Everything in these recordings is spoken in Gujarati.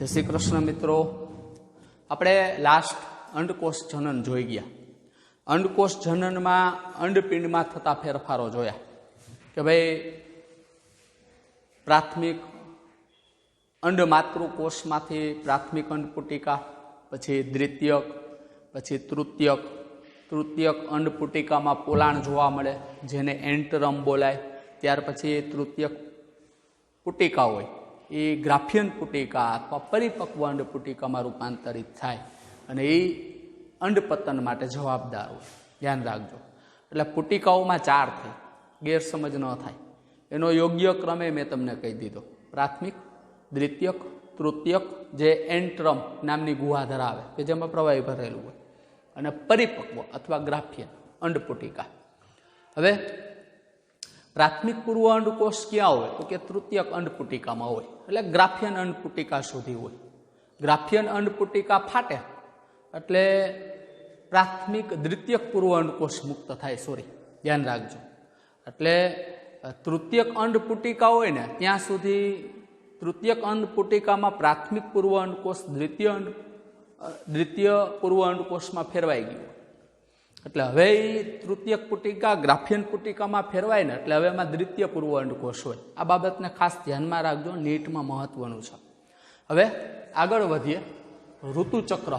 जय श्री कृष्ण मित्रों, આપણે લાસ્ટ અંડકોષ જનન જોઈ ગયા। અંડકોષ જનનમાં અંડપિંડમાં થતા ફેરફારો જોયા કે ભાઈ પ્રાથમિક અંડમાતૃકોષમાંથી પ્રાથમિક અંડપુટિકા, પછી દ્વિતીયક, પછી તૃતીયક અંડપુટિકામાં પોલાણ જોવા મળે જેને એન્ટરમ બોલાય। ત્યાર પછી તૃતીયક પુટિકા હોય એ ગ્રાફિયન પુટિકા અથવા પરિપક્વ અંડપુટિકામાં રૂપાંતરિત થાય અને એ અંડપતન માટે જવાબદાર હોય। ધ્યાન રાખજો। એટલે પુટિકાઓમાં 4 થઈ, ગેરસમજ ન થાય। એનો યોગ્ય ક્રમે મેં તમને કહી દીધો। પ્રાથમિક, દ્વિતીયક, તૃતીયક જે એન્ટ્રમ નામની ગુહા ધરાવે કે જેમાં પ્રવાહી ભરેલું હોય, અને પરિપક્વ અથવા ગ્રાફિયન અંડપુટિકા। હવે પ્રાથમિક પૂર્વ અંડકોષ ક્યાં હોય તો કે તૃતીયક અંડપુટિકામાં હોય, એટલે ગ્રાફિયન અંડપુટિકા સુધી હોય। ગ્રાફિયન અંડપુટિકા ફાટે એટલે પ્રાથમિક દ્વિતીયક પૂર્વ અંડકોષ મુક્ત થાય। ધ્યાન રાખજો। એટલે તૃતીયક અંડપુટિકા હોય ને ત્યાં સુધી તૃતીયક અંડપુટિકામાં પ્રાથમિક પૂર્વ અંડકોષ દ્વિતીય પૂર્વ અંડકોષમાં ફેરવાઈ ગયું। એટલે હવે એ તૃતીયક પુટિકા ગ્રાફિયન પુટિકામાં ફેરવાય ને એટલે હવે એમાં દ્વિતીય પૂર્વ અંડકોષ હોય। આ બાબતને ખાસ ધ્યાનમાં રાખજો, નીટમાં મહત્વનું છે। હવે આગળ વધીએ। ઋતુચક્ર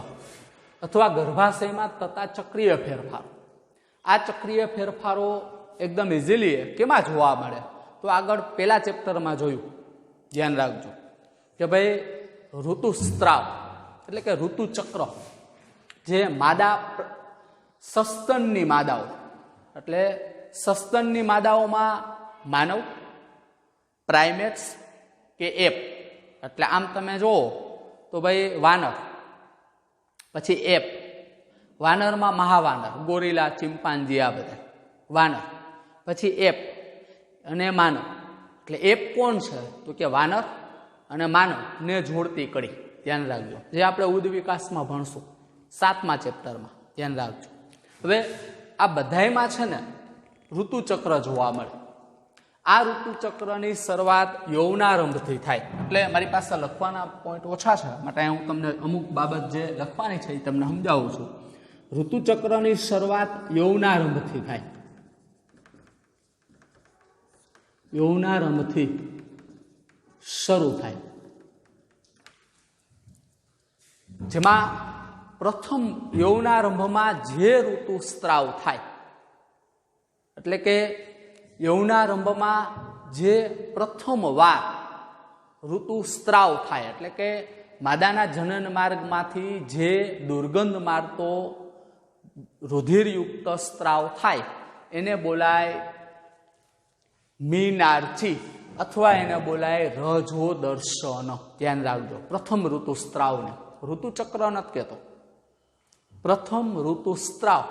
અથવા ગર્ભાશયમાં થતા ચક્રીય ફેરફારો। આ ચક્રીય ફેરફારો એકદમ ઇઝીલી કેમાં જોવા મળે તો આગળ પહેલા ચેપ્ટરમાં જોયું। ધ્યાન રાખજો કે ભાઈ ઋતુસ્ત્રાવ એટલે કે ઋતુચક્ર જે માદા સસ્તનની માદાઓ, એટલે સસ્તનની માદાઓમાં માનવ, પ્રાઇમેટ્સ કે એપ, એટલે આમ તમે જુઓ તો ભાઈ વાનર, પછી એપ, વાનરમાં મહાવાનર, ગોરીલા, ચિમ્પાન્જી, આ બધા વાનર, પછી એપ અને માનવ। એટલે એપ કોણ છે તો કે વાનર અને માનવ ને જોડતી કડી। ધ્યાન રાખજો, જે આપણે ઉદ્વિકાસમાં ભણશું 7મા ચેપ્ટરમાં। ધ્યાન રાખજો। હવે આ બધાયમાં છે ને ઋતુચક્ર જોવા મળે। આ ઋતુચક્રની શરૂઆત યૌવનારંભથી થાય। એટલે મારી પાસે લખવાના પોઈન્ટ ઓછા છે માટે હું તમને અમુક બાબત જે લખવાની છે એ તમને સમજાવું છું। ઋતુચક્રની શરૂઆત યૌવનારંભથી થાય। યૌવનારંભથી શરૂ થાય, જેમાં પ્રથમ યૌવનારંભમાં જે ઋતુસ્ત્રાવ થાય, એટલે કે યૌવનારંભમાં જે પ્રથમ વાર ઋતુસ્ત્રાવ થાય, એટલે કે માદાના જનન માર્ગમાંથી જે દુર્ગંધ મારતો રુધિરયુક્ત સ્ત્રાવ થાય એને બોલાય મીનાર્ચી અથવા એને બોલાય રજોદર્શન। ધ્યાન રાખજો, પ્રથમ ઋતુસ્ત્રાવને ઋતુચક્ર નથી કહેતો, પ્રથમ ઋતુસ્ત્રાવ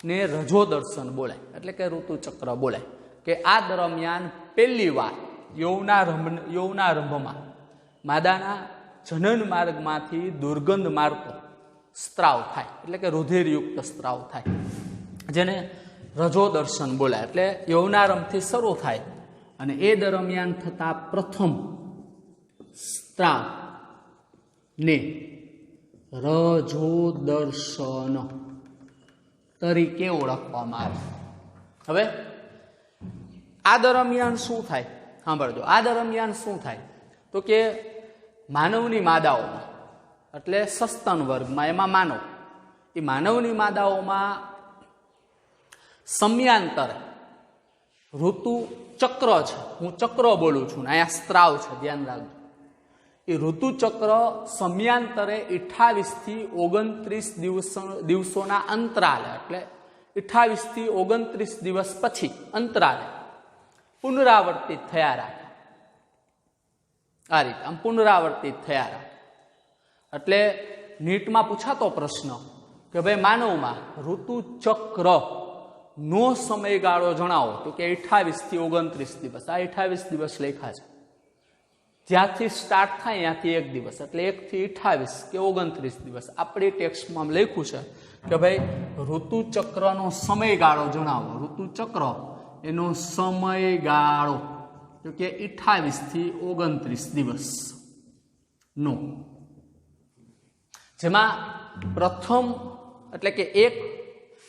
ને રજોદર્શન બોલાય, એટલે કે ઋતુચક્ર બોલાય કે આ દરમિયાન પહેલી વાર યૌવનારંભમાં માદાના જનન માર્ગમાંથી દુર્ગંધ મારતો સ્ત્રાવ થાય, એટલે કે રુધિરયુક્ત સ્ત્રાવ થાય, જેને રજોદર્શન બોલાય। એટલે યૌવનારંભથી શરૂ થાય અને એ દરમિયાન થતા પ્રથમ સ્ત્રાવ ને રજોદર્શન તરીકે ઓળખવામાં આવે। હવે આ દરમિયાન શું થાય સાંભળજો। આ દરમિયાન શું થાય તો કે માનવની માદાઓમાં, એટલે સસ્તન વર્ગમાં એમાં માનવ, એ માનવની માદાઓમાં સમયાંતરે ઋતુ ચક્ર છે, હું ચક્ર બોલું છું ને અહીંયા સ્ત્રાવ છે, ધ્યાન રાખજો। એ ઋતુચક્ર સમયાંતરે 28 થી 29 દિવસોના અંતરાલે, એટલે 28 થી 29 દિવસ પછી અંતરાલે પુનરાવર્તિત થયા રાખે। આ રીતે આમ પુનરાવર્તિત થયા રાખે। એટલે નીટમાં પૂછાતો પ્રશ્ન કે ભાઈ માનવમાં ઋતુચક્ર નો સમયગાળો જણાવો તો કે 28 થી 29 દિવસ। આ 28 દિવસ લખ્યા છે, જ્યાંથી સ્ટાર્ટ થાય ત્યાંથી 1 દિવસ, એટલે 1 થી 28 કે 29 દિવસ આપણી ટેક્સ્ટમાં લખ્યું છે કે ભાઈ ઋતુચક્રનો સમયગાળો જણાવો। ઋતુચક્ર એનો સમયગાળો તો કે 28 થી 29 દિવસ નો જેમાં પ્રથમ એટલે કે એક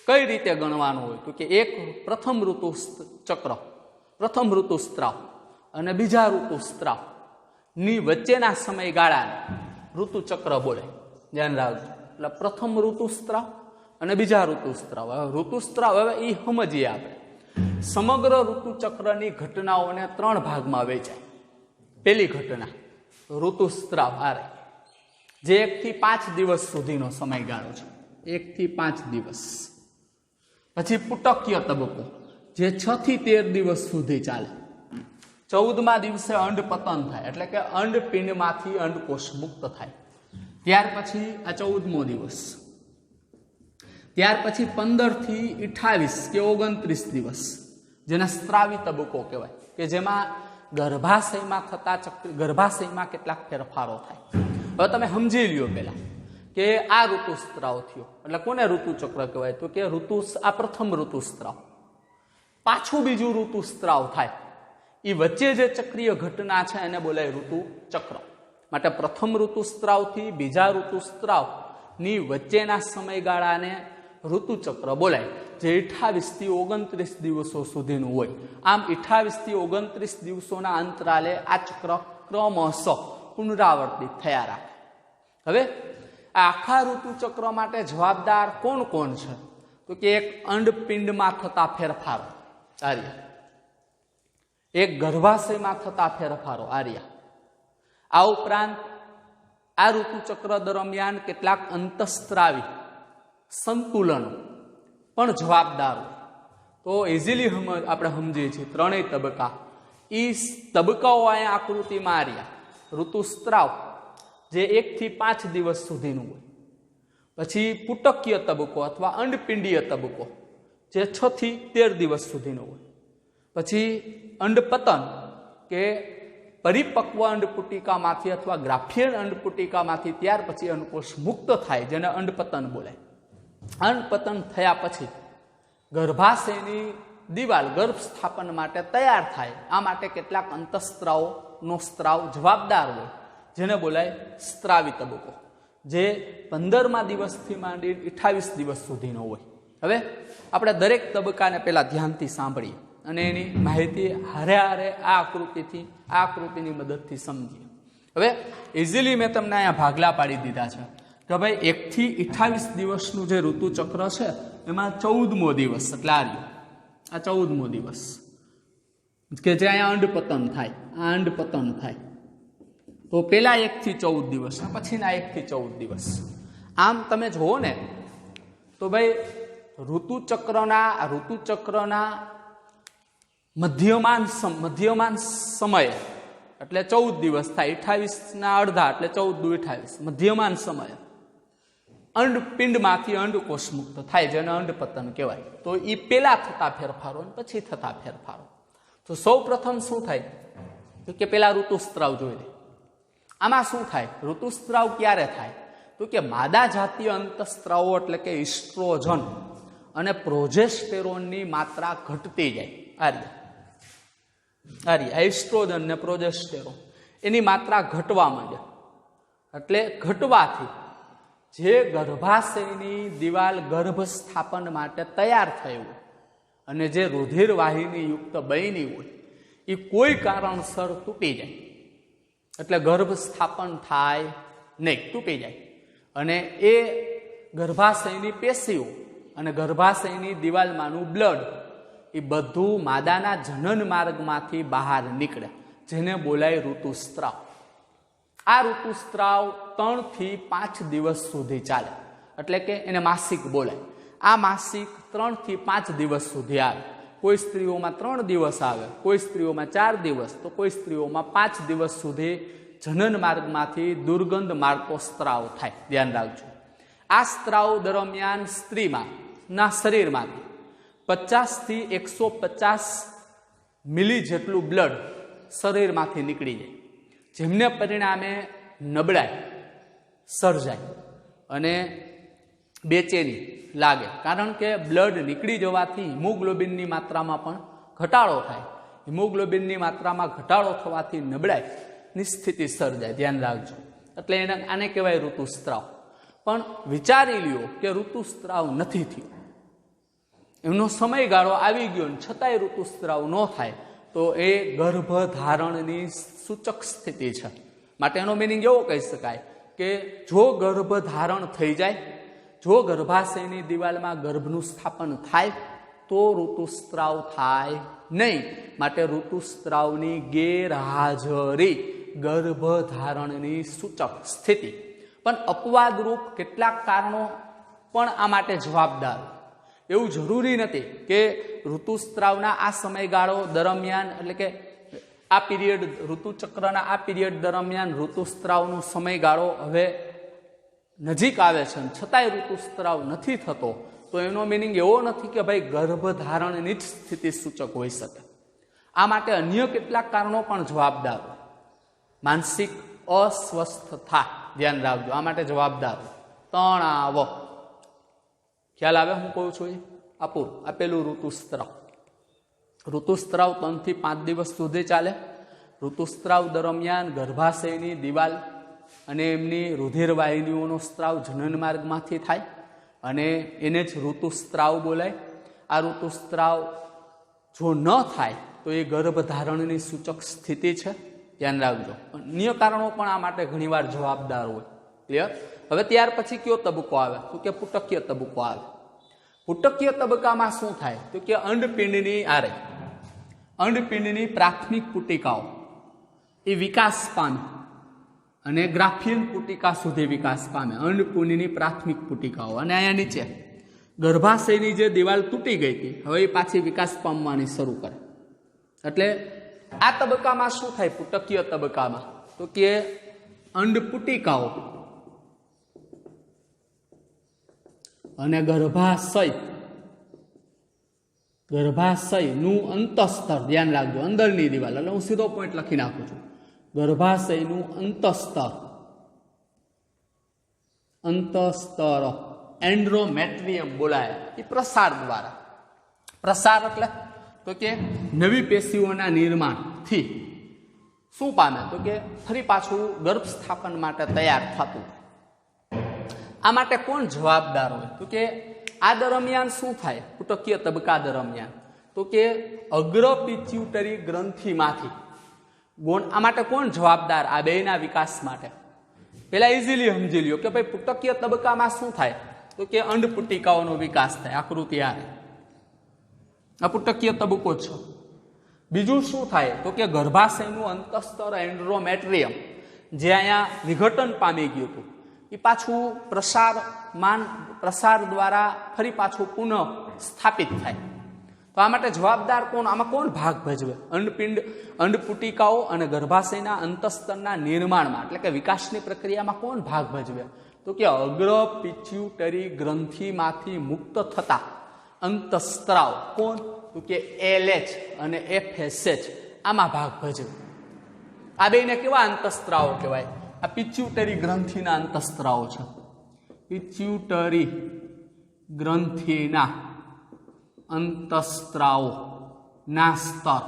કઈ રીતે ગણવાનું હોય તો કે એક પ્રથમ ઋતુચક્ર, પ્રથમ ઋતુસ્ત્રાવ અને બીજા ઋતુસ્ત્રાવ ની વચ્ચેના સમયગાળાને ઋતુચક્ર બોલે. ધ્યાન રાખજો. એટલે પ્રથમ ઋતુસ્ત્રાવ અને બીજા ઋતુસ્ત્રાવ. હવે ઋતુસ્ત્રાવ હવે એ સમજીએ આપણે. સમગ્ર ઋતુચક્રની ઘટનાઓને 3 ભાગમાં વહેંચાય. પહેલી ઘટના ઋતુસ્ત્રાવ હારે, જે 1 થી 5 દિવસ સુધીનો સમયગાળો છે. 1 થી 5 દિવસ. પછી પુટકીય તબક્કો, જે 6 થી 13 દિવસ સુધી ચાલે. 14મા દિવસે અંડ પતન થાય, એટલે કે અંડપિંડમાંથી અંડકોષ મુક્ત થાય. ત્યાર પછી આ 14મો દિવસ. ત્યાર પછી 15 થી 28 કે 29 દિવસ, જેને સ્ત્રાવી તબક્કો કહેવાય, કે જેમાં ગર્ભાશયમાં કેટલાક ફેરફારો થાય. હવે તમે સમજી લ્યો પેલા કે આ ઋતુસ્ત્રાવ થયો એટલે કોને ઋતુચક્ર કહેવાય તો કે આ પ્રથમ ઋતુસ્ત્રાવ. પાછું બીજું ઋતુસ્ત્રાવ થાય, એ વચ્ચે જે ચક્રીય ઘટના છે એને બોલાય ઋતુચક્ર. માટે પ્રથમ ઋતુસ્ત્રાવથી બીજા ઋતુસ્ત્રાવની વચ્ચેના સમયગાળાને ઋતુચક્ર બોલાય, જે 28 થી 29 દિવસો સુધીનું હોય. આમ 28 થી 29 દિવસોના અંતરાલે આ ચક્ર ક્રમશઃ પુનરાવર્તિત થયા રાખે. હવે આ આખા ઋતુચક્ર માટે જવાબદાર કોણ કોણ છે તો કે એક અંડપિંડમાં થતા ફેરફારો આર્ય, એક ગર્ભાશયમાં થતા ફેરફારો આર્ય. આ ઉપરાંત આ ઋતુચક્ર દરમિયાન કેટલાક અંતઃસ્ત્રાવી સંતુલનો પણ જવાબદાર હોય. તો ઇઝીલી આપણે સમજીએ છીએ 3 તબક્કા. એ તબક્કાઓ અહીંયા આકૃતિમાં આર્યા. ઋતુસ્ત્રાવ જે 1 થી 5 દિવસ સુધીનું હોય. પછી પુટકીય તબક્કો અથવા અંડપિંડીય તબક્કો, જે 6 થી 13 દિવસ સુધીનો હોય. પછી અંડપતન, કે પરિપક્વ અંડપુટિકામાંથી અથવા ગ્રાફિયન અંડપુટિકામાંથી ત્યાર પછી અંડકોષ મુક્ત થાય, જેને અંડપતન બોલાય. અંડપતન થયા પછી ગર્ભાશયની દિવાલ ગર્ભ સ્થાપન માટે તૈયાર થાય. આ માટે કેટલાક અંતઃસ્ત્રાવનો સ્ત્રાવ જવાબદાર હોય, જેને બોલાય સ્ત્રાવી તબક્કો, જે 15મા દિવસથી માંડી 28 દિવસ સુધીનો હોય. હવે આપણે દરેક તબક્કાને પહેલા ધ્યાનથી સાંભળીએ અને એની માહિતી હારે હારે આ આકૃતિની મદદથી સમજીએ. હવે ઇઝીલી મેં તમને અહીંયા ભાગલા પાડી દીધા છે કે ભાઈ 1 થી 28 દિવસનું જે ઋતુચક્ર છે એમાં 14મો દિવસ એટલે આ 14મો દિવસ કે જે અહીંયા અંડપતન થાય. આ અંડપતન થાય તો પેલા 1 થી 14 દિવસ, પછીના 1 થી 14 દિવસ. આમ તમે જુઓ ને તો ભાઈ ઋતુચક્રના મધ્યમાન સમય એટલે 14 દિવસ થાય. 28ના અડધા એટલે 14 દુ 28 મધ્યમાન સમય અંડપિંડમાંથી અંડકોષ મુક્ત થાય, જેને અંડપતન કહેવાય. તો એ પેલા થતા ફેરફારો અને પછી થતા ફેરફારો. તો સૌ પ્રથમ શું થાય તો કે પેલા ઋતુસ્ત્રાવ જોઈ લે. આમાં શું થાય? ઋતુસ્ત્રાવ ક્યારે થાય તો કે માદા જાતીય અંતઃસ્ત્રાવો એટલે કે ઇસ્ટ્રોજન અને પ્રોજેસ્ટેરોનની માત્રા ઘટતી જાય. આ ઇસ્ટ્રોજન ને પ્રોજેસ્ટેરોન એની માત્રા ઘટવા માંડે. એટલે ઘટવાથી જે ગર્ભાશયની દિવાલ ગર્ભ સ્થાપન માટે તૈયાર થઈ હોય અને જે રુધિરવાહિની યુક્ત બની હોય એ કોઈ કારણસર તૂટી જાય. એટલે ગર્ભ સ્થાપન થાય નહીં, તૂટી જાય. અને એ ગર્ભાશયની પેશીઓ અને ગર્ભાશયની દિવાલમાંનું બ્લડ એ બધું માદાના જનન માર્ગમાંથી બહાર નીકળે, જેને બોલાય ઋતુસ્ત્રાવ. આ ઋતુસ્ત્રાવ 3 થી 5 દિવસ સુધી ચાલે, એટલે કે એને માસિક બોલાય. આ માસિક 3 થી 5 દિવસ સુધી આવે. કોઈ સ્ત્રીઓમાં 3 દિવસ આવે, કોઈ સ્ત્રીઓમાં 4 દિવસ, તો કોઈ સ્ત્રીઓમાં 5 દિવસ સુધી જનન માર્ગમાંથી દુર્ગંધ મારતો સ્ત્રાવ થાય. ધ્યાન રાખજો. આ સ્ત્રાવ દરમિયાન સ્ત્રીના શરીરમાંથી 50 થી 150 મિલી જેટલું બ્લડ શરીરમાંથી નીકળી જાય, જેમને પરિણામે નબળાઈ સર્જાય અને બેચેની લાગે. કારણ કે બ્લડ નીકળી જવાથી હિમોગ્લોબિનની માત્રામાં પણ ઘટાડો થાય. હિમોગ્લોબિનની માત્રામાં ઘટાડો થવાથી નબળાઈની સ્થિતિ સર્જાય. ધ્યાન રાખજો. એટલે આને કહેવાય ઋતુસ્ત્રાવ. પણ વિચારી લ્યો કે ઋતુસ્ત્રાવ નથી થયો, એમનો સમયગાળો આવી ગયો ને છતાંય ઋતુસ્ત્રાવ ન થાય, તો એ ગર્ભધારણની સૂચક સ્થિતિ છે. માટે એનો મિનિંગ એવો કહી શકાય કે જો ગર્ભધારણ થઈ જાય, જો ગર્ભાશયની દિવાલમાં ગર્ભનું સ્થાપન થાય તો ઋતુસ્ત્રાવ થાય નહીં. માટે ઋતુસ્ત્રાવની ગેરહાજરી ગર્ભધારણની સૂચક સ્થિતિ. પણ અપવાદરૂપ કેટલાક કારણો પણ આ માટે જવાબદાર. એવું જરૂરી નથી કે ઋતુસ્ત્રાવના આ સમયગાળો દરમિયાન, એટલે કે આ પીરિયડ, ઋતુચક્રના આ પીરિયડ દરમિયાન ઋતુસ્ત્રાવનો સમયગાળો હવે નજીક આવે છે છતાંય ઋતુસ્ત્રાવ નથી થતો, તો એનો મિનિંગ એવો નથી કે ભાઈ ગર્ભધારણની જ સ્થિતિ સૂચક હોઈ શકે. આ માટે અન્ય કેટલાક કારણો પણ જવાબદાર. માનસિક અસ્વસ્થતા ધ્યાન રાખજો, આ માટે જવાબદાર. તણાવ, ખ્યાલ આવે હું કહું છું? આપેલું ઋતુસ્ત્રાવ. ઋતુસ્ત્રાવ 3 થી 5 દિવસ સુધી ચાલે. ઋતુસ્ત્રાવ દરમિયાન ગર્ભાશયની દિવાલ અને એમની રુધિરવાહિનીઓનો સ્ત્રાવ જનન માર્ગમાંથી થાય અને એને જ ઋતુસ્ત્રાવ બોલાય. આ ઋતુસ્ત્રાવ જો ન થાય તો એ ગર્ભધારણની સૂચક સ્થિતિ છે, ધ્યાન રાખજો. અન્ય કારણો પણ આ માટે ઘણીવાર જવાબદાર હોય. ક્લિયર? હવે ત્યાર પછી કયો તબક્કો આવે? તો કે પુટકીય તબક્કો આવે. પુટકીય તબક્કામાં શું થાય? તો કે અંડપિંડની પ્રાથમિક પુટિકાઓ એ વિકાસ પામે અને ગ્રાફિયન પુટિકા સુધી વિકાસ પામે. અંડપિંડની પ્રાથમિક પુટિકાઓ અને અહીંયા નીચે ગર્ભાશયની જે દિવાલ તૂટી ગઈ હતી હવે એ પાછી વિકાસ પામવાની શરૂ કરે. એટલે આ તબક્કામાં શું થાય? પુટકીય તબક્કામાં તો કે અંડપુટિકાઓ અને ગર્ભાશયનું અંતસ્તર, ધ્યાન રાખજો, અંદરની દિવાલ, એટલે હું સીધો પોઈન્ટ લખી નાખું છું. ગર્ભાશયનું અંતસ્તર એન્ડ્રોમેટ્રિયમ બોલાય. એ પ્રસાર દ્વારા, પ્રસાર એટલે તો કે નવી પેશીઓના નિર્માણથી શું પામે? તો કે ફરી પાછું ગર્ભ સ્થાપન માટે તૈયાર થતું. આ માટે કોણ જવાબદાર હોય? તો કે આ દરમિયાન શું થાય? પુટકીય તબક્કા દરમિયાન તો કે અગ્ર પિચ્યુટરી ગ્રંથિમાંથી આ માટે કોણ જવાબદાર? આ બેના વિકાસ માટે. પેલા ઇઝીલી સમજી લ્યો કે ભાઈ પુટકીય તબક્કામાં શું થાય? તો કે અંડપુટિકાઓનો વિકાસ થાય. આકૃતિ આ પુટકીય તબક્કો છે. બીજું શું થાય? તો કે ગર્ભાશયનું અંતસ્તર એન્ડ્રોમેટ્રિયમ જે અહીંયા વિઘટન પામી ગયું હતું એ પાછું પ્રસાર દ્વારા ફરી પાછું પુનઃ સ્થાપિત થાય. તો આ માટે જવાબદાર કોણ? આમાં કોણ ભાગ ભજવે? અંડપુટિકાઓ અને ગર્ભાશયના અંતસ્તરના નિર્માણમાં, એટલે કે વિકાસની પ્રક્રિયામાં કોણ ભાગ ભજવે? તો કે અગ્ર પિચ્યુટરી ગ્રંથિમાંથી મુક્ત થતા અંતસ્ત્રાવ. કોણ? તો કે LH અને FSH આમાં ભાગ ભજવે. આ બેને કેવા અંતસ્ત્રાવો કહેવાય? આ પિચ્યુટરી ગ્રંથિના અંતસ્ત્રાવો છે. પિચ્યુટરી ગ્રંથિના અંતસ્ત્રાવો ના સ્તર,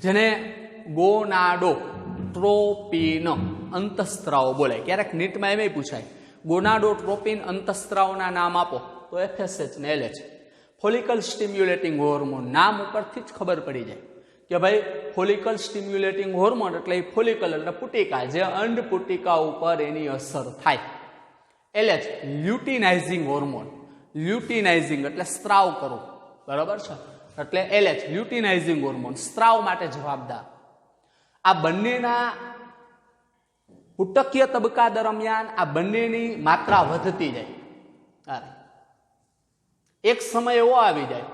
જેને ગોનાડોટ્રોપિન અંતસ્ત્રાવો બોલાય. ક્યારેક નીટમાં એમ પૂછાય ગોનાડોટ્રોપિન અંતસ્ત્રાવોના નામ આપો, તો FSH ને LH. ફોલિકલ સ્ટિમ્યુલેટિંગ હોર્મોન, નામ ઉપરથી જ ખબર પડી જાય કે ભાઈ ફોલિકલ સ્ટિમ્યુલેટિંગ હોર્મોન એટલે ફોલિકલ એટલે પુટિકા, જે અંડપુટિકા ઉપર એની અસર થાય. LH લ્યુટિનાઇઝિંગ હોર્મોન, લ્યુટિનાઇઝિંગ એટલે સ્ત્રાવ કરવું, બરાબર છે? એટલે LH લ્યુટિનાઇઝિંગ હોર્મોન સ્ત્રાવ માટે જવાબદાર. આ બંનેના પુટકીય તબક્કા દરમિયાન આ બંનેની માત્રા વધતી જાય. એક સમય એવો આવી જાય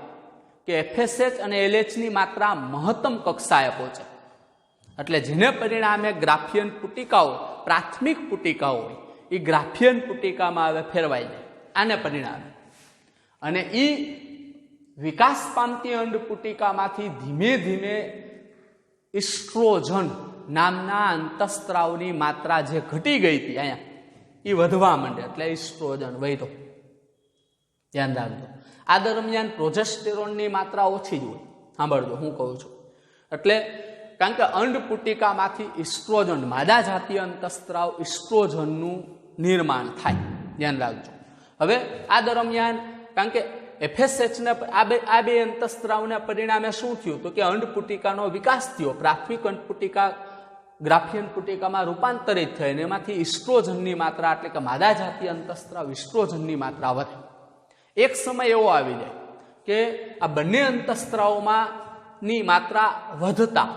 કે FSH અને LH ની માત્રા મહત્તમ કક્ષાએ પહોંચે, એટલે જેને પરિણામે ગ્રાફિયન પુટિકાઓ, પ્રાથમિક પુટિકાઓ હોય એ ગ્રાફિયન પુટિકામાં હવે ફેરવાઈ જાય. આને પરિણામે અને એ વિકાસ પામતી અંડપુટિકામાંથી ધીમે ધીમે ઇસ્ટ્રોજન નામના અંતસ્ત્રાવની માત્રા જે ઘટી ગઈ હતી અહીંયા એ વધવા માંડે, એટલે ઇસ્ટ્રોજન વધ્યો. ધ્યાન રાખજો. આ દરમિયાન પ્રોજેસ્ટેરોનની માત્રા ઓછી જ હોય. સાંભળજો હું કહું છું. એટલે કારણ કે અંડપુટિકામાંથી ઇસ્ટ્રોજન, માદા જાતીય અંતસ્ત્રાવ ઇસ્ટ્રોજનનું નિર્માણ થાય, ધ્યાન રાખજો. હવે આ દરમિયાન કારણ કે એફએસએચના આ બે અંતઃસ્ત્રાવના પરિણામે શું થયું તો કે અંડપુટિકાનો વિકાસ થયો. પ્રાથમિક અંડપુટિકા ગ્રાફિયન પુટિકામાં રૂપાંતરિત થઈ અને એમાંથી ઇસ્ટ્રોજનની માત્રા એટલે કે માદા જાતીય અંતઃસ્ત્રાવ ઇસ્ટ્રોજનની માત્રા વધે. એક સમય એવો આવી જાય કે આ બંને અંતઃસ્ત્રાવોમાં ની માત્રા વધતા,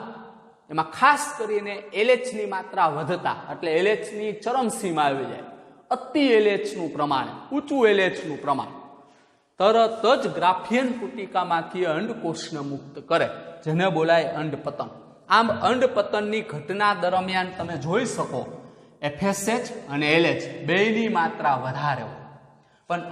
એમાં ખાસ કરીને એલએચની માત્રા વધતા એટલે એલએચની ચરમસીમા આવી જાય, અતિ એલએચનું પ્રમાણ, ઊંચું એલએચનું પ્રમાણ તરત જ ગ્રાફિયન પુટિકામાંથી અંડકોષને મુક્ત કરે, જેને બોલાય અંડપતન. આમ અંડપતનની ઘટના દરમિયાન તમે જોઈ શકો એફએસએચ અને એલએચ બેયની માત્રા વધારે હોય. પણ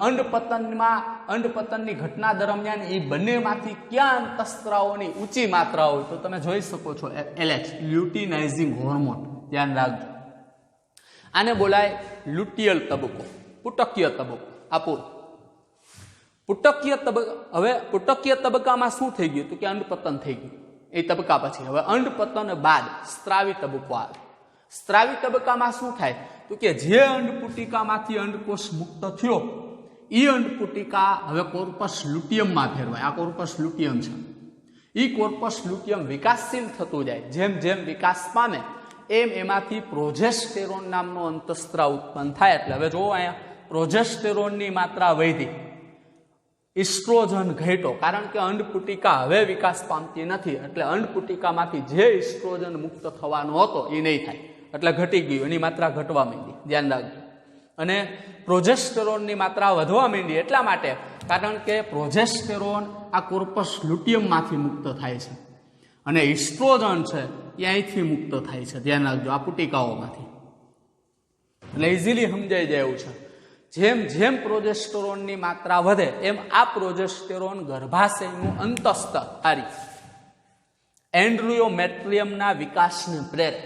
અંડપતનની ઘટના દરમિયાન એ બંનેમાંથી ક્યાં અંતઃસ્ત્રાવોની ઊંચી માત્રા હોય તો તમે જોઈ શકો છો એલએચ, લ્યુટિનાઇઝિંગ હોર્મોન, ધ્યાન રાખજો. આને બોલાય લ્યુટિયલ તબક્કો, પુટકીય તબક્કો. આપો પુટકીય તબક્કા. હવે પુટકીય તબક્કામાં શું થઈ ગયું તો કે અંડપતન થઈ ગયું. એ તબક્કા પછી હવે અંડપતન બાદ સ્ત્રાવી તબક્કો આવે. સ્ત્રાવી તબક્કામાં શું થાય તો કે જે અંડપુટિકામાંથી અંડકોષ મુક્ત થયો એ અંડપુટિકા હવે કોર્પસ લ્યુટિયમમાં ફેરવાય. આ કોર્પસ લ્યુટિયમ છે. એ કોર્પસ લ્યુટિયમ વિકાસશીલ થતું જાય. જેમ જેમ વિકાસ પામે એમ એમાંથી પ્રોજેસ્ટેરોન નામનો અંતઃસ્ત્રાવ ઉત્પન્ન થાય. એટલે હવે જો અહીંયા પ્રોજેસ્ટેરોનની માત્રા વધી, ઇસ્ટ્રોજન ઘટ્યો, કારણ કે અંડપુટિકા હવે વિકાસ પામતી નથી. એટલે અંડપુટિકામાંથી જે ઇસ્ટ્રોજન મુક્ત થવાનો હતો એ નહીં થાય, એટલે ઘટી ગયું, એની માત્રા ઘટવા માંડી, ધ્યાન રાખજો. અને પ્રોજેસ્ટેરોનની માત્રા વધવા માંડી એટલા માટે કારણ કે પ્રોજેસ્ટેરોન આ કોર્પસ લ્યુટિયમમાંથી મુક્ત થાય છે અને ઇસ્ટ્રોજન છે એ અહીંથી મુક્ત થાય છે, ધ્યાન રાખજો, આ પુટિકાઓમાંથી. એટલે ઇઝીલી સમજાઈ જાય એવું છે. જેમ જેમ પ્રોજેસ્ટેરોનની માત્રા વધે એમ આ પ્રોજેસ્ટેરોન ગર્ભાશયનું અંતઃસ્તર એન્ડ્રિયોમેટ્રિયમના વિકાસને પ્રેરે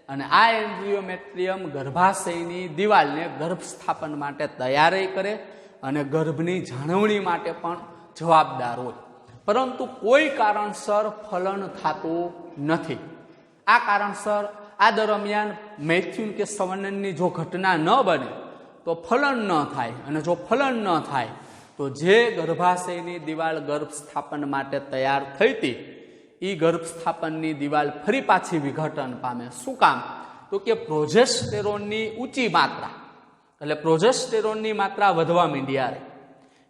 અને આ એન્ડ્રિયોમેટ્રિયમ ગર્ભાશયની દિવાલને ગર્ભ સ્થાપન માટે તૈયાર કરે અને ગર્ભની જાળવણી માટે પણ જવાબદાર હોય. પરંતુ કોઈ કારણસર ફલન થતું નથી. આ કારણસર આ દરમિયાન મૈથુન કે સંવનનની જો ઘટના ન બને તો ફલન ન થાય, અને જો ફલન ન થાય તો જે ગર્ભાશયની દિવાલ ગર્ભ સ્થાપન માટે તૈયાર થઈ હતી એ ગર્ભ સ્થાપનની દિવાલ ફરી પાછી વિઘટન પામે. શું કામ તો કે પ્રોજેસ્ટેરોનની ઊંચી માત્રા, એટલે પ્રોજેસ્ટેરોનની માત્રા વધવા માંડી. યાર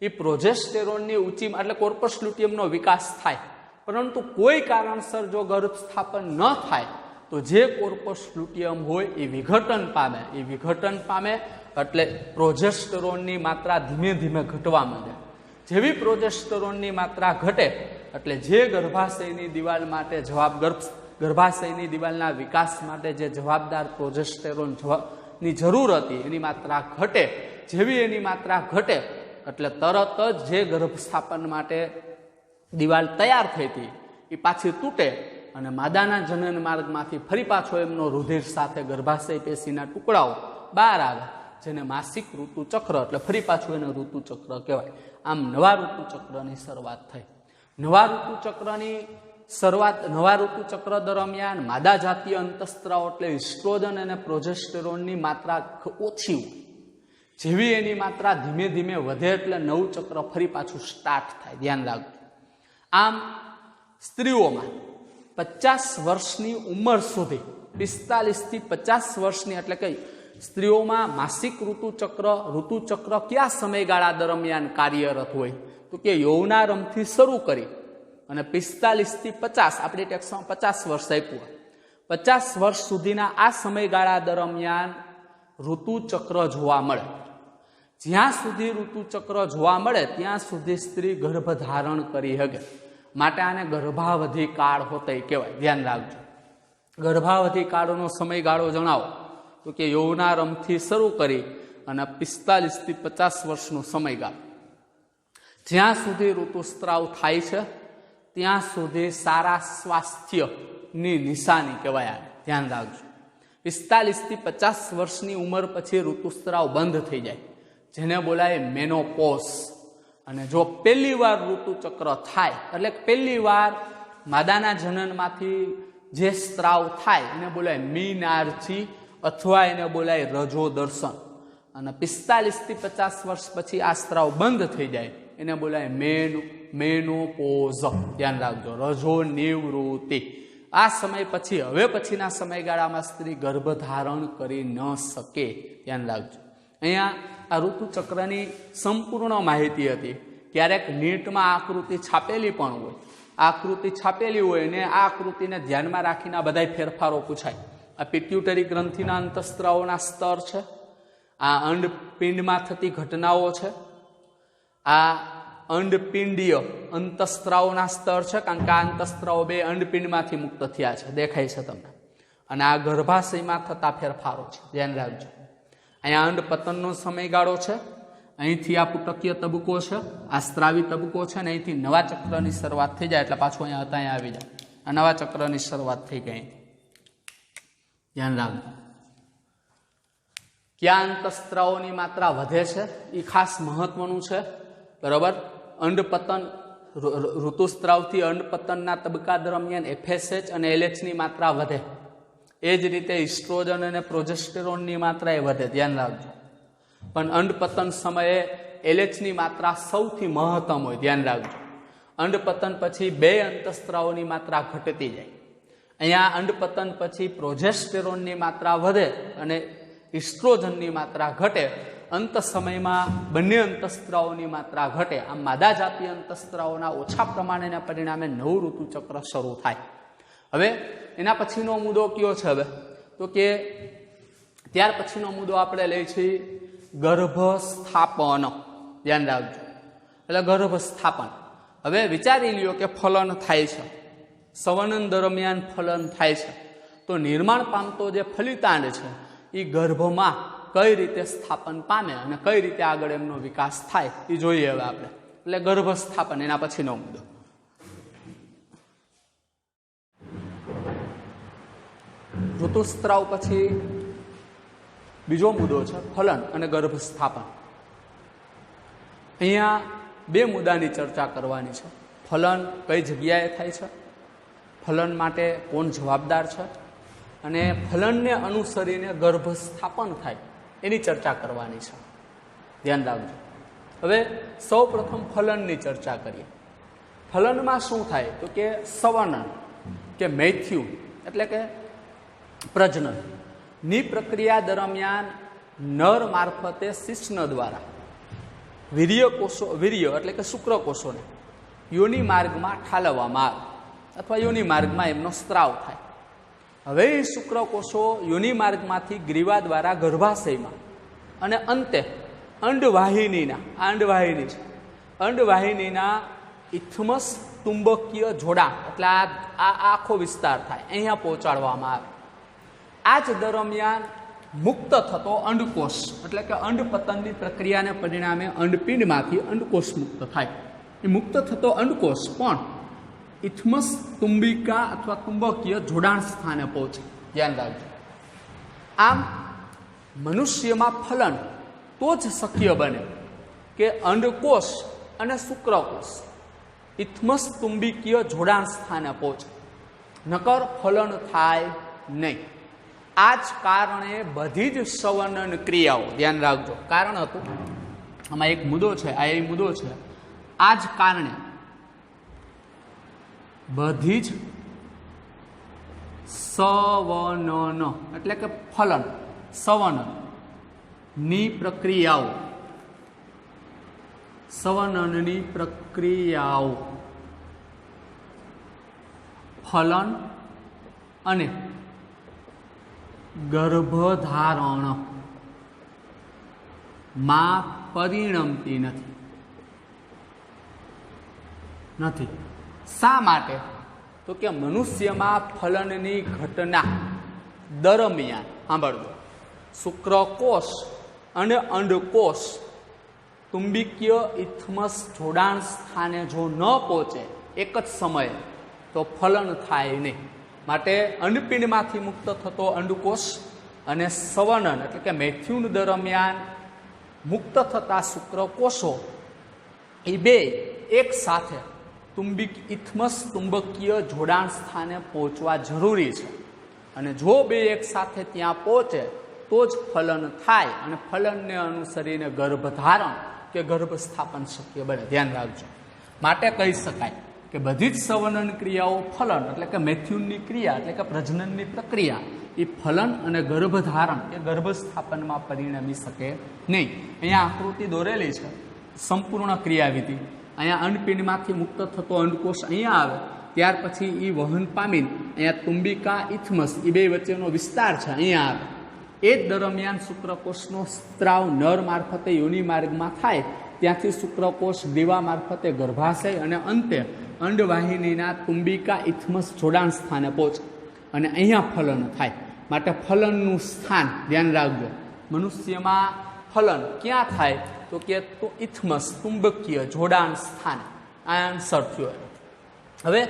એ પ્રોજેસ્ટેરોનની ઊંચી એટલે કોર્પસ લ્યુટિયમનો વિકાસ થાય, પરંતુ કોઈ કારણસર જો ગર્ભ સ્થાપન ન થાય તો જે કોર્પસ લ્યુટિયમ હોય એ વિઘટન પામે. એ વિઘટન પામે એટલે પ્રોજેસ્ટેરોનની માત્રા ધીમે ધીમે ઘટવા માંડે. જેવી પ્રોજેસ્ટેરોનની માત્રા ઘટે એટલે જે ગર્ભાશયની દિવાલ માટે ગર્ભાશયની દિવાલના વિકાસ માટે જે જવાબદાર પ્રોજેસ્ટેરોનની જરૂર હતી એની માત્રા ઘટે. જેવી એની માત્રા ઘટે એટલે તરત જ જે ગર્ભ સ્થાપન માટે દિવાલ તૈયાર થઈ હતી એ પાછી તૂટે અને માદાના જનન માર્ગમાંથી ફરી પાછો એમનો રુધિર સાથે ગર્ભાશય પેશીના ટુકડાઓ બહાર આવે, જેને માસિક ઋતુચક્ર એટલે ફરી પાછું એને ઋતુચક્ર કહેવાય. આમ નવા ઋતુચક્રની શરૂઆત થઈ. નવા ઋતુચક્ર દરમિયાન માદા જાતીય અંતઃસ્ત્રાવ એટલે ઇસ્ટ્રોજન અને પ્રોજેસ્ટેરોનની માત્રા ઓછી હોય. જેવી એની માત્રા ધીમે ધીમે વધે એટલે નવું ચક્ર ફરી પાછું સ્ટાર્ટ થાય, ધ્યાન રાખજો. આમ સ્ત્રીઓમાં 50 વર્ષની ઉંમર સુધી 45 થી 50 વર્ષની એટલે કે સ્ત્રીઓમાં માસિક ઋતુચક્ર કયા સમયગાળા દરમિયાન કાર્યરત હોય તો કે યૌવનારંભથી શરૂ કરી અને 45 થી 50 આપણી ટેક્સમાં 50 વર્ષ આપ્યું, 50 વર્ષ સુધીના આ સમયગાળા દરમિયાન ઋતુચક્ર જોવા મળે. જ્યાં સુધી ઋતુચક્ર જોવા મળે ત્યાં સુધી સ્ત્રી ગર્ભ ધારણ કરી શકે, માટે આને ગર્ભાવધિ કાળ હોતે કહેવાય, ધ્યાન રાખજો. ગર્ભાવધિ કાળનો સમયગાળો જણાવો તો કે યૌવનારંભથી શરૂ કરી અને 45 થી 50 વર્ષનો સમયગાળો. જ્યાં સુધી ઋતુસ્ત્રાવ થાય છે ત્યાં સુધી સારા સ્વાસ્થ્યની નિશાની કહેવાય, ધ્યાન રાખજો. 45 થી 50 વર્ષની ઉંમર પછી ઋતુસ્ત્રાવ બંધ થઈ જાય, જેને બોલાય મેનોપોઝ. અને જો પહેલી વાર ઋતુચક્ર થાય એટલે પહેલી વાર માદાના જનનમાંથી જે સ્ત્રાવ થાય એને બોલાય મીનાર્ચી અથવા એને બોલાય રજો દર્શન. અને 45 થી 50 વર્ષ પછી આ સ્ત્રાવ બંધ થઈ જાય એને બોલાય મેનોપોઝ. ધ્યાન રાખજો, રજો નિવૃત્તિ. આ સમય પછી હવે પછીના સમયગાળામાં સ્ત્રી ગર્ભધારણ કરી ન શકે. ધ્યાન રાખજો. અહીંયા આ ઋતુચક્રની સંપૂર્ણ માહિતી હતી. ક્યારેક નીટમાં આકૃતિ છાપેલી પણ હોય, આકૃતિ છાપેલી હોય ને આ આકૃતિને ધ્યાનમાં રાખીને આ બધા ફેરફારો પૂછાય. આ પિટ્યુટરી ગ્રંથિના અંતઃસ્ત્રાવોના સ્તર છે, આ અંડપિંડમાં થતી ઘટનાઓ છે, આ અંડપિંડીય અંતઃસ્ત્રાવોના સ્તર છે, કારણ કે આ અંતઃસ્ત્રાવો બે અંડપિંડમાંથી મુક્ત થયા છે, દેખાય છે તમને. અને આ ગર્ભાશયમાં થતા ફેરફારો છે, ધ્યાન રાખજો. અહીંયા અંડપતનનો સમયગાળો છે, અહીંથી આ પુટકીય તબક્કો છે, આ સ્ત્રાવી તબક્કો છે, અને અહીંથી નવા ચક્રની શરૂઆત થઈ જાય એટલે પાછું અહીંયા હતા અહીંયા આવી જાય. આ નવા ચક્રની શરૂઆત થઈ ગઈ. ધ્યાન રાખજો. ક્યાં અંતઃસ્ત્રાવોની માત્રા વધે છે એ ખાસ મહત્વનું છે, બરાબર. અંડપતન ઋતુસ્ત્રાવથી અંડપતનના તબક્કા દરમિયાન FSH અને LH ની માત્રા વધે. એ જ રીતે ઇસ્ટ્રોજન અને પ્રોજેસ્ટેરોનની માત્રા એ વધે, ધ્યાન રાખજો. પણ અંડપતન સમયે LH ની માત્રા સૌથી મહત્તમ હોય, ધ્યાન રાખજો. અંડપતન પછી બે અંતઃસ્ત્રાવોની માત્રા ઘટતી જાય. અહીંયા અંડપતન પછી પ્રોજેસ્ટેરોનની માત્રા વધે અને ઇસ્ટ્રોજનની માત્રા ઘટે. અંત સમયમાં બંને અંતઃસ્ત્રાવોની માત્રા ઘટે. આમ માદા જાતીય અંતઃસ્ત્રાવોના ઓછા પ્રમાણેના પરિણામે નવું ઋતુચક્ર શરૂ થાય. હવે એના પછીનો મુદ્દો કયો છે? હવે તો કે ત્યાર પછીનો મુદ્દો આપણે લઈએ છીએ ગર્ભસ્થાપન. ધ્યાન રાખજો. એટલે ગર્ભસ્થાપન. હવે વિચારી લ્યો કે ફલન થાય છે, સંવનન દરમિયાન ફલન થાય છે, તો નિર્માણ પામતો જે ફલિતાંડ છે એ ગર્ભમાં કઈ રીતે સ્થાપન પામે અને કઈ રીતે આગળ એમનો વિકાસ થાય એ જોઈએ હવે આપણે. એટલે ગર્ભસ્થાપન એના પછીનો મુદ્દો. ઋતુસ્ત્રાવ પછી બીજો મુદ્દો છે ફલન અને ગર્ભસ્થાપન. અહીંયા બે મુદ્દાની ચર્ચા કરવાની છે. ફલન કઈ જગ્યાએ થાય છે, ફલન માટે કોણ જવાબદાર છે, અને ફલનને અનુસરીને ગર્ભસ્થાપન થાય એની ચર્ચા કરવાની છે. ધ્યાન રાખજો. હવે સૌ પ્રથમ ફલનની ચર્ચા કરીએ. ફલનમાં શું થાય તો કે સંવનન કે મેથ્યુ એટલે કે પ્રજનન ની પ્રક્રિયા દરમિયાન નર મારફતે શિશ્ન દ્વારા વીર્ય એટલે કે શુક્રકોષોને યોનિ માર્ગમાં ઠાલવવામાં આવે અથવા યોનિ માર્ગમાં એમનો સ્ત્રાવ થાય. હવે એ શુક્રકોષો યોનિ માર્ગમાંથી ગ્રીવા દ્વારા ગર્ભાશયમાં અને અંતે અંડવાહિનીના ઇથમસ ચુંબકીય જોડાણ એટલે આ આખો વિસ્તાર થાય અહીંયા પહોંચાડવામાં આવે. આ જ દરમિયાન મુક્ત થતો અંડકોષ એટલે કે અંડપતનની પ્રક્રિયાને પરિણામે અંડપિંડમાંથી અંડકોષ મુક્ત થાય. એ મુક્ત થતો અંડકોષ પણ ઇથમસ તુંબિકા અથવા ચુંબકીય જોડાણ સ્થાને પહોંચે. ધ્યાન રાખજો. આમ મનુષ્યમાં ફલન તો જ શક્ય બને કે અંડકોષ અને શુક્રકોષ ઇથમસ તુંબિકીય જોડાણ સ્થાને પહોંચે, નકર ફલન થાય નહીં. આ જ કારણે બધી જ સંવનન ક્રિયાઓ, ધ્યાન રાખજો, કારણ હતું આમાં એક મુદ્દો છે, આ એ મુદ્દો છે. આ જ કારણે બધી જ સંવનન એટલે કે ફલન સંવનન ની પ્રક્રિયાઓ ફલન અને ગર્ભધારણ માં પરિણમતી નથી. શા માટે? તો કે મનુષ્યમાં ફલનની ઘટના દરમિયાન સાંભળજો, શુક્રકોષ અને અંડકોષ ચુંબકીય ઇથમસ જોડાણ સ્થાને જો ન પહોંચે એક જ સમયે તો ફલન થાય નહીં. માટે અંડપિંડમાંથી મુક્ત થતો અંડકોષ અને સંવનન એટલે કે મેથ્યુન દરમિયાન મુક્ત થતા શુક્રકોષો એ બે એક સાથે ઇથમસ ચુંબકીય જોડાણ સ્થાને પહોંચવા જરૂરી છે. અને જો બે એક સાથે ત્યાં પહોંચે તો જ ફલન થાય અને ફલનને અનુસરીને ગર્ભધારણ કે ગર્ભ સ્થાપન શક્ય બને. ધ્યાન રાખજો. માટે કહી શકાય કે બધી જ સંવનન ક્રિયાઓ ફલન એટલે કે મેથ્યુનની ક્રિયા એટલે કે પ્રજનનની પ્રક્રિયા એ ફલન અને ગર્ભધારણ કે ગર્ભ સ્થાપનમાં પરિણમી શકે નહીં. અહીંયા આકૃતિ દોરેલી છે સંપૂર્ણ ક્રિયાવિધિ. અહીંયા અંડપિંડમાંથી મુક્ત થતો અંડકોષ અહીંયા આવે, ત્યાર પછી એ વહન પામીને અહીંયા તુંબિકા ઇથમસ એ બે વચ્ચેનો વિસ્તાર છે અહીંયા આવે. એ જ દરમિયાન શુક્રકોષનો સ્ત્રાવ નર મારફતે યોનિ માર્ગમાં થાય, ત્યાંથી શુક્રકોષ ગ્રીવા મારફતે ગર્ભાશય અને અંતે અંડવાહિનીના તુંબિકા ઇથમસ જોડાણ સ્થાને પહોંચે અને અહીંયા ફલન થાય. માટે ફલનનું સ્થાન ધ્યાન રાખજો. મનુષ્યમાં ફલન ક્યાં થાય તો કે ઇથમસ તુંબકીય જોડાણ સ્થાન. આ આન્સર થયો. હવે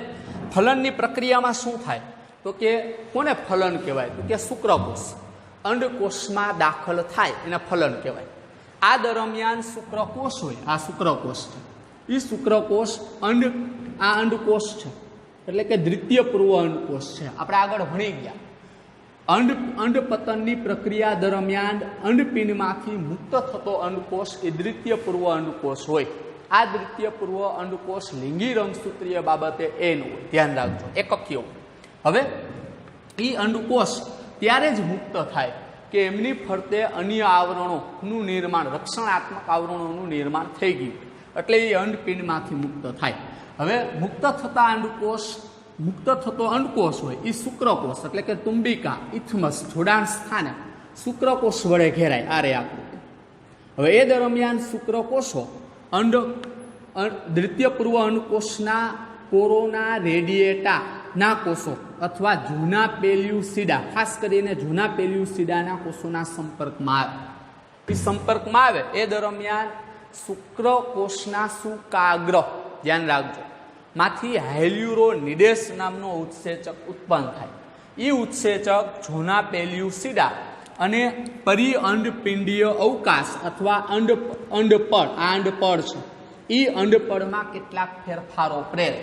ફલનની પ્રક્રિયામાં શું થાય તો કે કોને ફલન કહેવાય તો કે શુક્રકોષ અંડકોષમાં દાખલ થાય એને ફલન કહેવાય. આ દરમિયાન શુક્રકોષ હોય, આ શુક્રકોષ છે, એ શુક્રકોષ આ અંડકોષ છે એટલે કે દ્વિતીય પૂર્વ અંડકોષ છે. આપણે આગળ ભણી ગયા. અંડપતનની પ્રક્રિયા દરમિયાન અંડપિંડમાંથી મુક્ત થતો અંડકોષ એ દ્વિતીય પૂર્વ અંડકોષ હોય. આ દ્વિતીય પૂર્વ અંડકોષ લિંગી રંગસૂત્રીય બાબતે એન હોય. ધ્યાન રાખજો, એકકીય. હવે એ અંડકોષ ત્યારે જ મુક્ત થાય કે એમની ફરતે અન્ય આવરણોનું નિર્માણ, રક્ષણાત્મક આવરણોનું નિર્માણ થઈ ગયું એટલે એ અંડપિંડમાંથી મુક્ત થાય. હવે મુક્ત થતો અંડકોષ હોય એ શુક્રકોષ એટલે કે તુંબિકા ઇથમસ જોડાણ સ્થાને શુક્રકોષ વડે ઘેરાય. આ રે આકૃતિ. હવે એ દરમિયાન શુક્રકોષો દ્વિતીય પૂર્વ અંડકોષના કોરોના રેડિયેટા ના કોષો અથવા જૂના પેલ્યુસિડા, ખાસ કરીને જૂના પેલ્યુસિડાના કોષોના સંપર્કમાં આવે. એ સંપર્કમાં આવે એ દરમિયાન શુક્રકોષના શુકાગ્ર, ધ્યાન રાખજો, માંથી હાયલ્યુરોનિડેસ નામનો ઉત્સેચક ઉત્પન્ન થાય. એ ઉત્સેચક જૂના પેલ્યુસિડા અને પરિઅંડપિંડીય અવકાશ અથવા અંડપળ, આ અંડપળ છે, એ અંડપળમાં કેટલાક ફેરફારો પ્રેરે.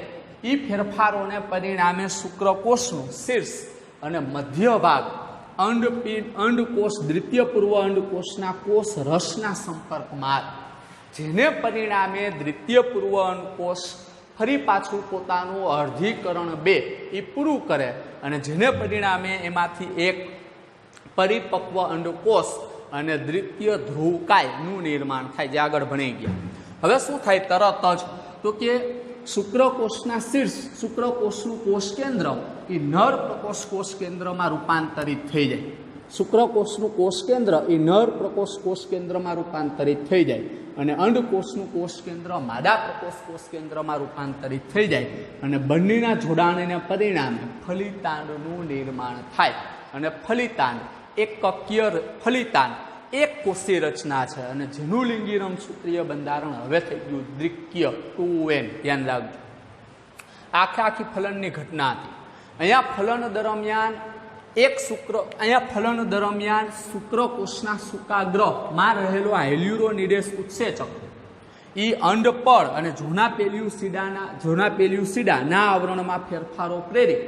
એ ફેરફારોને પરિણામે શુક્રકોષનું શીર્ષ અને મધ્ય ભાગ અંડકોષ દ્વિતીય પૂર્વ અંડકોષના કોષ રસના સંપર્કમાં આવે, જેને પરિણામે દ્વિતીય પૂર્વ અંડકોષ ફરી પાછું પોતાનું અર્ધીકરણ 2 એ પૂરું કરે અને જેને પરિણામે એમાંથી એક પરિપક્વ અંડકોષ અને દ્વિતીય ધ્રુવકાયનું નિર્માણ થાય, જે આગળ ભણી ગયા. હવે શું થાય તરત જ તો કે શુક્રકોષના શીર્ષ, શુક્રકોષનું કોષ કેન્દ્ર એ નર પ્રકોષ કોષ કેન્દ્રમાં રૂપાંતરિત થઈ જાય. શુક્રકોષનું કોષ કેન્દ્ર એ નર પ્રકોષ કોષ કેન્દ્રમાં રૂપાંતરિત થઈ જાય અને અંડકોષનું કોષ કેન્દ્ર માદા પ્રકોષ કોષ કેન્દ્રમાં રૂપાંતરિત થઈ જાય અને બંનેના જોડાણને પરિણામે ફલિતાંડનું નિર્માણ થાય. અને ફલિતાંડ એકકીય ફલિતાંડ એક કોષીય રચના છે અને જેનું લિંગી રંગસૂત્રીય બંધારણ હવે થઈ ગયું દ્વિકીય 2n. ધ્યાન રાખજો. આખી ફલનની ઘટના હતી. અહીંયા ફલન દરમિયાન શુક્રકોષના શુકાગ્રહમાં રહેલો હાયલ્યુરોનિડેસ ઉત્સેચક એ અંડપળ અને જોના પેલ્યુસિડાના આવરણમાં ફેરફારો પ્રેરી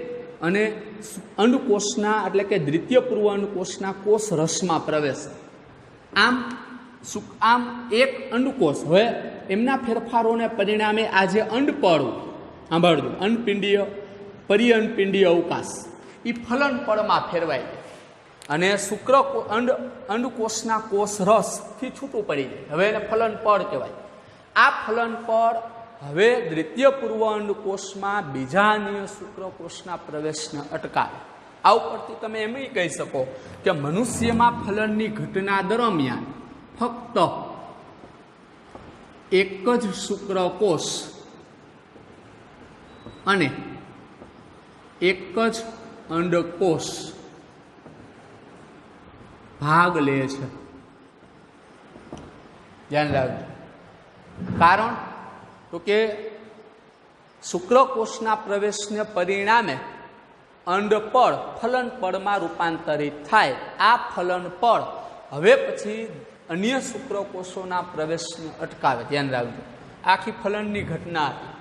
અને અંડકોષના એટલે કે દ્વિતીય પૂર્વ અંડકોષના કોષ રસમાં પ્રવેશે. આમ એક અંડકોષ હવે એમના ફેરફારોને પરિણામે આ જે અંડપળ સાંભળજો, પરિઅંડપિંડીય અવકાશ એ ફલન પળમાં ફેરવાય અને અંડકોષના કોષ રસથી છૂટું પડી જાય. હવે એને ફલન પળ કહેવાય. આ ફલન પળ હવે દ્વિતીય પૂર્વ અંડકોષમાં બીજા અન્ય શુક્રકોષના પ્રવેશને અટકાવે. આ ઉપરથી તમે એમ કહી શકો કે મનુષ્યમાં ફલનની ઘટના દરમિયાન ફક્ત એક જ શુક્રકોષ અને એક જ અંડકોષ ભાગ લે છે. ધ્યાન રાખજો. કારણ તો કે શુક્રકોષના પ્રવેશને પરિણામે અંડપળ ફલન પળમાં રૂપાંતરિત થાય. આ ફલન પળ હવે પછી અન્ય શુક્રકોષોના પ્રવેશને અટકાવે. ધ્યાન રાખજો. આખી ફલનની ઘટના હતી.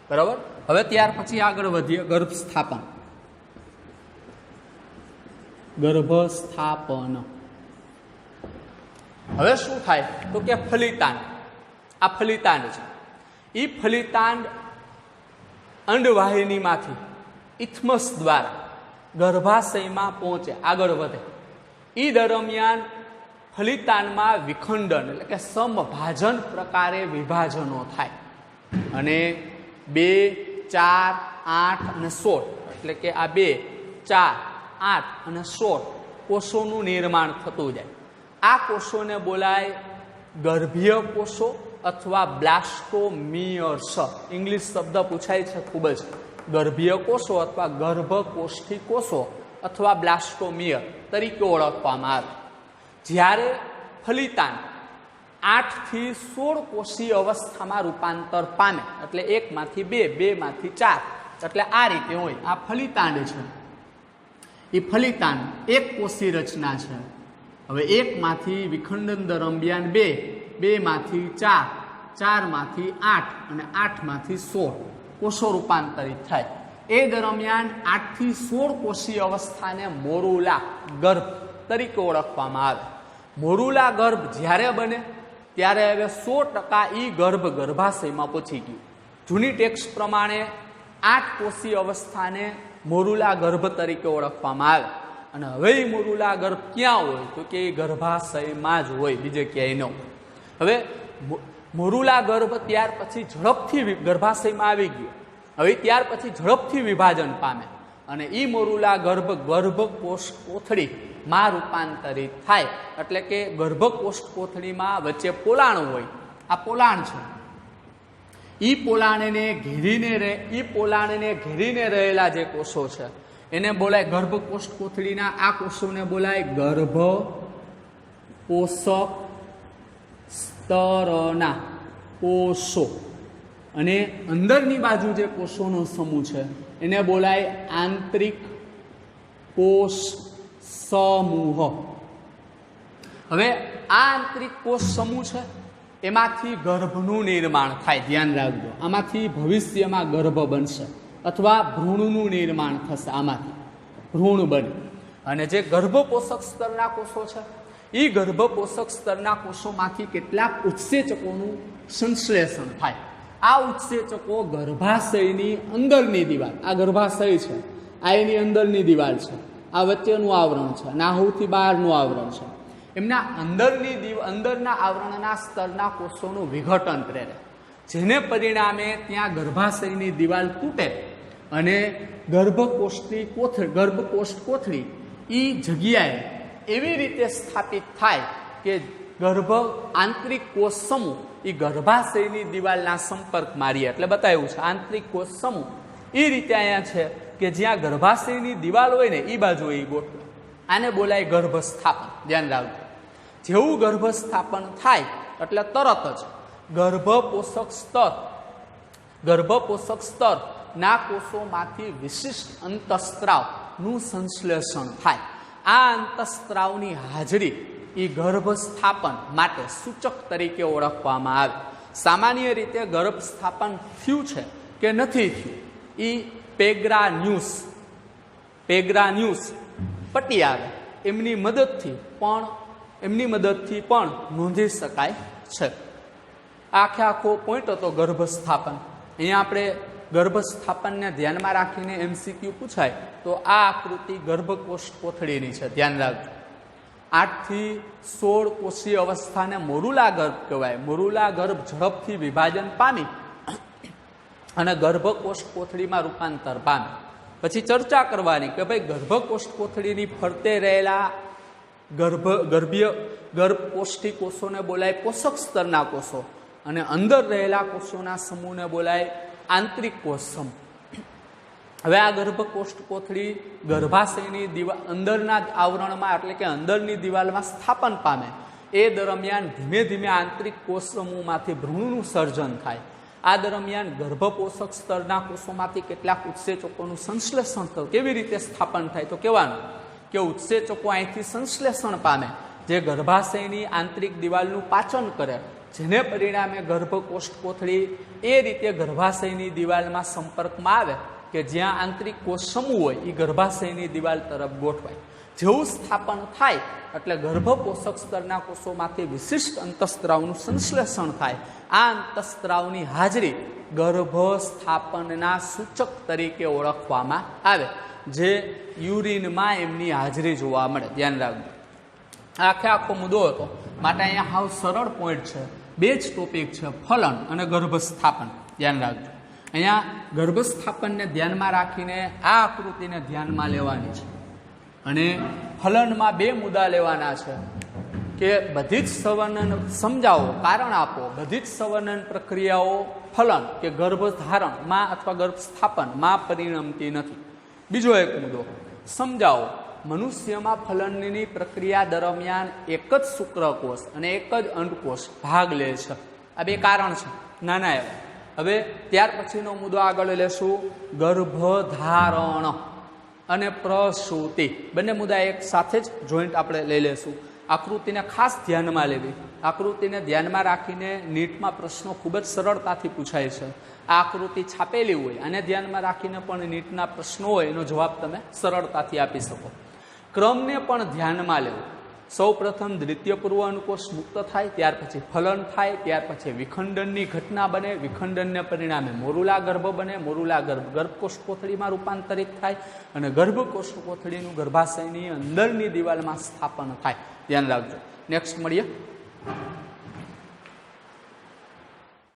બરાબર. હવે ત્યાર પછી આગળ વધીએ ગર્ભસ્થાપન. હવે શું થાય તો કે ફલિતાંડ, આ ફલિતાંડ છે. એ ફલિતાંડ અંડવાહિનીમાંથી ઇથમસ દ્વારા ગર્ભાશયમાં પહોંચે, આગળ વધે. એ દરમિયાન ફલિતાંડમાં વિખંડન એટલે કે સમભાજન પ્રકારે વિભાજનો થાય અને 2, 4, 8 અને 16 એટલે કે આ 2, 4, 8 અને 16 કોષોનું નિર્માણ થતું જાય. આ કોષોને બોલાય ગર્ભીય કોષો અથવા બ્લાસ્ટોમિયર્સ. ઇંગ્લિશ શબ્દ પૂછાય છે ખૂબ જ. ગર્ભીય કોષો અથવા ગર્ભકોષ્ઠી કોષો અથવા બ્લાસ્ટોમિયર તરીકે ઓળખવામાં આવે. જ્યારે ફલિતાંડ 8 થી 16 કોષીય અવસ્થામાં રૂપાંતર પામે એટલે 1 માંથી 2, 2 માંથી 4 એટલે આ રીતે હોય. આ ફલિતાંડ છે. એ ફલિતાંડ એક કોષી રચના છે. હવે 1 માંથી વિખંડન દરમિયાન 2, 2 માંથી 4, 4 માંથી 8 અને 8 માંથી 16 કોષો રૂપાંતરિત થાય. એ દરમિયાન 8 થી 16 કોષીય અવસ્થાને મોરુલા ગર્ભ તરીકે ઓળખવામાં આવે. મોરુલા ગર્ભ જ્યારે બને ત્યારે હવે 100% ઈ ગર્ભ ગર્ભાશયમાં પહોંચી ગયું. જૂની ટેક્સ્ટ પ્રમાણે 8 કોષીય અવસ્થાને મોરુલા ગર્ભ તરીકે ઓળખવામાં આવે. અને હવે એ મોરુલા ગર્ભ ક્યાં હોય તો કે એ ગર્ભાશયમાં જ હોય, બીજે ક્યાંય ન હોય. હવે મોરુલા ગર્ભ ત્યાર પછી ઝડપથી ગર્ભાશયમાં આવી ગયો. હવે ત્યાર પછી ઝડપથી વિભાજન પામે અને એ મોરુલા ગર્ભ ગર્ભકોષ કોથળીમાં રૂપાંતરિત થાય. એટલે કે ગર્ભકોષ કોથળીમાં વચ્ચે પોલાણ હોય. આ પોલાણ છે. એ પોલાણને ઘેરીને રહેલા જે કોષો છે એને બોલાય ગર્ભકોષ કોથળીના આ કોષોને બોલાય ગર્ભપોષક સ્તરના કોષો. અને અંદરની બાજુ જે કોષોનો સમૂહ છે એને બોલાય આંતરિક કોષ સમૂહ. હવે આ આંતરિક કોષ સમૂહ છે એમાંથી ગર્ભનું નિર્માણ થાય. ધ્યાન રાખજો, આમાંથી ભવિષ્યમાં ગર્ભ બનશે અથવા ભ્રૂણનું નિર્માણ થશે. આમાંથી ભ્રૂણ બને. અને જે ગર્ભપોષક સ્તરના કોષો છે એ ગર્ભપોષક સ્તરના કોષોમાંથી કેટલાક ઉત્સેચકોનું સંશ્લેષણ થાય. આ ઉત્સેચકો ગર્ભાશયની અંદરની દિવાલ, આ ગર્ભાશય છે, આ એની અંદરની દિવાલ છે, આ વચ્ચેનું આવરણ છે અને આ સૌથી બહારનું આવરણ છે. એમના અંદરના આવરણના સ્તરના કોષોનું વિઘટન પ્રેરે, જેને પરિણામે ત્યાં ગર્ભાશયની દિવાલ તૂટે અને ગર્ભકોષ કોથળી એ જગ્યાએ એવી રીતે સ્થાપિત થાય કે આંતરિક કોષ સમૂહ એ ગર્ભાશયની દિવાલના સંપર્કમાં રહે. એટલે બતાવ્યું છે આંતરિક કોષ સમૂહ એ રીતે અહીંયા છે કે જ્યાં ગર્ભાશયની દિવાલ હોય ને એ બાજુ એ ગોઠવે. આને બોલાય ગર્ભસ્થાપન. ધ્યાન રાખજો. જેવું ગર્ભસ્થાપન થાય એટલે તરત જ ગર્ભપોષક સ્તર ના કોષોમાંથી વિશિષ્ટ અંતઃસ્ત્રાવનું સંશ્લેષણ થાય. આ અંતઃસ્ત્રાવની હાજરી એ ગર્ભસ્થાપન માટે સૂચક તરીકે ઓળખવામાં આવે. સામાન્ય રીતે ગર્ભસ્થાપન થયું છે કે નથી થયું એ પેગ્રાન્યુસ પટ્ટી આવે એમની મદદથી પણ નોંધી શકાય છે. આખો પોઈન્ટ હતો ગર્ભસ્થાપન. અહીંયા આપણે ગર્ભસ્થાપનને ધ્યાનમાં રાખીને MCQ પૂછાય તો આ આકૃતિ ગર્ભકોષ કોથળીની છે. ધ્યાન રાખજો. 8 થી 16 કોષીય અવસ્થાને મોરુલા ગર્ભ કહેવાય. મોરુલા ગર્ભ ઝડપથી વિભાજન પામી અને ગર્ભકોષ કોથળીમાં રૂપાંતર પામે. પછી ચર્ચા કરવાની કે ભાઈ ગર્ભકોષ કોથળીની ફરતે રહેલા ગર્ભકોષ્ઠી કોષોને બોલાય પોષક સ્તરના કોષો અને અંદર રહેલા કોષોના સમૂહને બોલાય આંતરિક કોષ સમૂહ. હવે આ ગર્ભકોષ કોથળી ગર્ભાશયની દિવાલ અંદરના આવરણમાં એટલે કે અંદરની દિવાલમાં સ્થાપન પામે એ દરમિયાન ધીમે ધીમે આંતરિક કોષ સમૂહમાંથી ભ્રૂણનું સર્જન થાય. આ દરમિયાન ગર્ભપોષક સ્તરના કોષોમાંથી કેટલાક ઉત્સેચકોનું સંશ્લેષણ થયું. કેવી રીતે સ્થાપન થાય તો કહેવાનું કે ઉત્સેચકો અહીંથી સંશ્લેષણ પામે જે ગર્ભાશયની આંતરિક દિવાલનું પાચન કરે, જેને પરિણામે ગર્ભકોષ કોથળી એ રીતે ગર્ભાશયની દિવાલમાં સંપર્કમાં આવે કે જ્યાં આંતરિક કોષ સમૂહ હોય એ ગર્ભાશયની દિવાલ તરફ ગોઠવાય. જેવું સ્થાપન થાય એટલે ગર્ભપોષક સ્તરના કોષોમાંથી વિશિષ્ટ અંતઃસ્ત્રાવનું સંશ્લેષણ થાય. આ અંતઃસ્ત્રાવની હાજરી ગર્ભ સ્થાપનના સૂચક તરીકે ઓળખવામાં આવે, જે યુરિનમાં એમની હાજરી જોવા મળે. ધ્યાન રાખજો, આખો મુદ્દો હતો માટે અહીંયા હાવ સરળ પોઈન્ટ છે. બે જ ટોપિક છે, ફલન અને ગર્ભસ્થાપન. ધ્યાન રાખજો, અહીંયા ગર્ભસ્થાપનને ધ્યાનમાં રાખીને આ આકૃતિને ધ્યાનમાં લેવાની છે અને ફલનમાં બે મુદ્દા લેવાના છે કે બધી જ સંવર્ણન સમજાવો, કારણ આપો. બધી જ સંવર્ણન પ્રક્રિયાઓ ફલન કે ગર્ભધારણમાં અથવા ગર્ભસ્થાપનમાં પરિણમતી નથી. બીજો એક મુદ્દો સમજાવો, મનુષ્યમાં ફલનની પ્રક્રિયા દરમિયાન એક જ શુક્રકોષ અને એક જ અંડકોષ ભાગ લે છે. આ બે કારણ છે નાના એવા. હવે ત્યાર પછીનો મુદ્દો આગળ લેશું, ગર્ભધારણ અને પ્રસૂતિ. બંને મુદ્દા એક સાથે જ જોઈન્ટ આપણે લઈ લેશું. આકૃતિને ખાસ ધ્યાનમાં લેવી. આકૃતિને ધ્યાનમાં રાખીને નીટમાં પ્રશ્નો ખૂબ જ સરળતાથી પૂછાય છે. આ આકૃતિ છાપેલી હોય અને ધ્યાનમાં રાખીને પણ નીટના પ્રશ્નો હોય એનો જવાબ તમે સરળતાથી આપી શકો. ક્રમને પણ ધ્યાનમાં લેવો. સૌ પ્રથમ દ્વિતીય પૂર્વ અંડકોષ મુક્ત થાય, ત્યાર પછી ફલન થાય, ત્યાર પછી વિખંડનની ઘટના બને, વિખંડનને પરિણામે મોરુલા ગર્ભ બને, મોરુલા ગર્ભ ગર્ભકોષ કોથળીમાં રૂપાંતરિત થાય અને ગર્ભકોષ કોથળીનું ગર્ભાશયની અંદરની દિવાલમાં સ્થાપન થાય. ધ્યાન રાખજો. નેક્સ્ટ મળીએ.